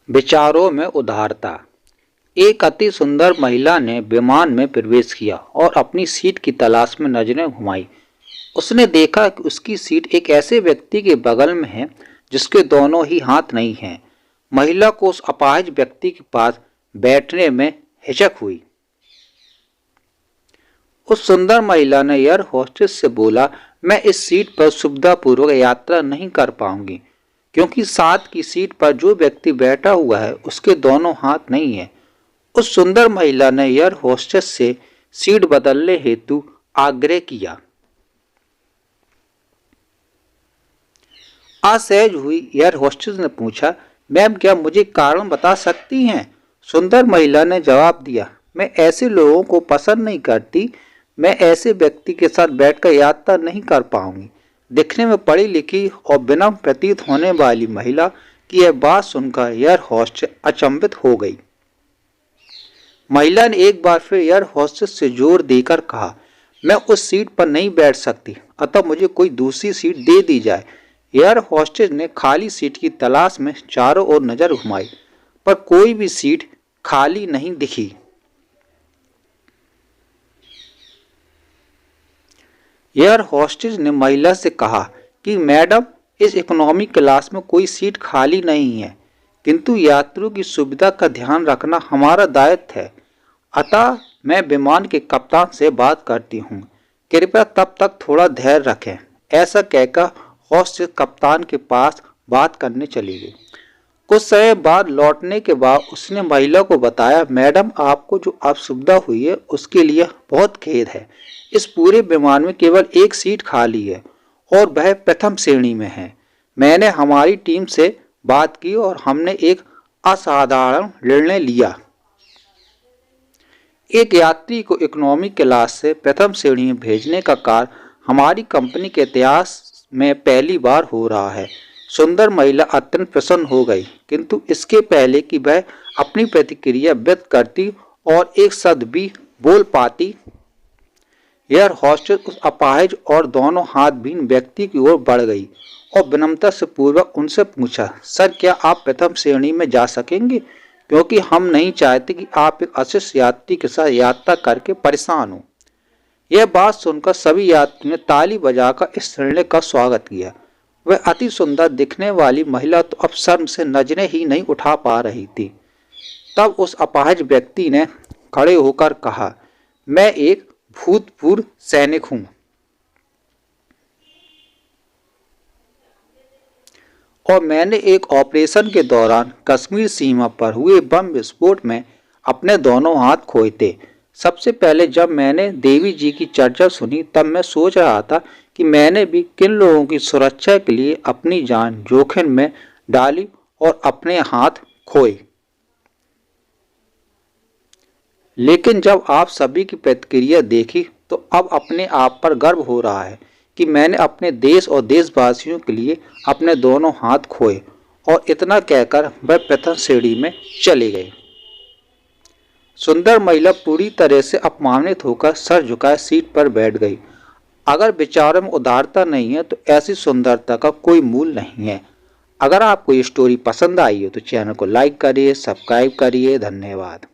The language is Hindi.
विचारों में उदारता। एक अति सुंदर महिला ने विमान में प्रवेश किया और अपनी सीट की तलाश में नजरें घुमाई। उसने देखा कि उसकी सीट एक ऐसे व्यक्ति के बगल में है जिसके दोनों ही हाथ नहीं हैं। महिला को उस अपाहिज व्यक्ति के पास बैठने में हिचक हुई। उस सुंदर महिला ने एयर होस्टेस से बोला, मैं इस सीट पर सुविधापूर्वक यात्रा नहीं कर पाऊंगी क्योंकि साथ की सीट पर जो व्यक्ति बैठा हुआ है उसके दोनों हाथ नहीं है। उस सुंदर महिला ने एयर होस्टेस से सीट बदलने हेतु आग्रह किया। असहज हुई एयर होस्टेस ने पूछा, मैम क्या मुझे कारण बता सकती हैं? सुंदर महिला ने जवाब दिया, मैं ऐसे लोगों को पसंद नहीं करती। मैं ऐसे व्यक्ति के साथ बैठकर यात्रा नहीं कर पाऊंगी। दिखने में पढ़ी लिखी और विनम्र प्रतीत होने वाली महिला की यह बात सुनकर एयर होस्टेस अचंभित हो गई। महिला ने एक बार फिर एयर होस्टेस से जोर देकर कहा, मैं उस सीट पर नहीं बैठ सकती, अतः मुझे कोई दूसरी सीट दे दी जाए। एयर होस्टेस ने खाली सीट की तलाश में चारों ओर नजर घुमाई, पर कोई भी सीट खाली नहीं दिखी। एयर होस्टेस ने महिला से कहा कि मैडम, इस इकोनॉमी क्लास में कोई सीट खाली नहीं है, किंतु यात्रियों की सुविधा का ध्यान रखना हमारा दायित्व है, अतः मैं विमान के कप्तान से बात करती हूँ। कृपया तब तक थोड़ा धैर्य रखें। ऐसा कहकर होस्टेस कप्तान के पास बात करने चली गई। कुछ समय बाद लौटने के बाद उसने महिला को बताया, मैडम आपको जो असुविधा हुई है उसके लिए बहुत खेद है। इस पूरे विमान में केवल एक सीट खाली है और वह प्रथम श्रेणी में है। मैंने हमारी टीम से बात की और हमने एक असाधारण निर्णय लिया। एक यात्री को इकोनॉमी क्लास से प्रथम श्रेणी में भेजने का कार्य हमारी कंपनी के इतिहास में पहली बार हो रहा है। सुंदर महिला अत्यंत प्रसन्न हो गई, किंतु इसके पहले कि वह अपनी प्रतिक्रिया व्यक्त करती और एक शब्द भी बोल पाती, एयर होस्टेस उस अपाहिज और दोनों हाथहीन व्यक्ति की ओर बढ़ गई और विनम्रता से पूर्वक उनसे पूछा, सर क्या आप प्रथम श्रेणी में जा सकेंगे? क्योंकि हम नहीं चाहते कि आप एक अशिष्ट यात्री के साथ यात्रा करके परेशान हो। यह बात सुनकर सभी यात्रियों ने ताली बजाकर इस निर्णय का स्वागत किया। वह अति सुंदर दिखने वाली महिला तो अब शर्म से नजरें ही नहीं उठा पा रही थी। तब उस अपाहिज व्यक्ति ने खड़े होकर कहा, मैं एक भूतपूर्व सैनिक हूं और मैंने एक ऑपरेशन के दौरान कश्मीर सीमा पर हुए बम विस्फोट में अपने दोनों हाथ खोए थे। सबसे पहले जब मैंने देवी जी की चर्चा सुनी तब मैं सोच रहा था कि मैंने भी किन लोगों की सुरक्षा के लिए अपनी जान जोखिम में डाली और अपने हाथ खोए। लेकिन जब आप सभी की प्रतिक्रिया देखी तो अब अपने आप पर गर्व हो रहा है कि मैंने अपने देश और देशवासियों के लिए अपने दोनों हाथ खोए। और इतना कहकर वह प्रथम श्रेणी में चले गए। सुंदर महिला पूरी तरह से अपमानित होकर सर झुकाए सीट पर बैठ गई। अगर विचारों में उदारता नहीं है तो ऐसी सुंदरता का कोई मूल नहीं है। अगर आपको ये स्टोरी पसंद आई हो तो चैनल को लाइक करिए, सब्सक्राइब करिए। धन्यवाद।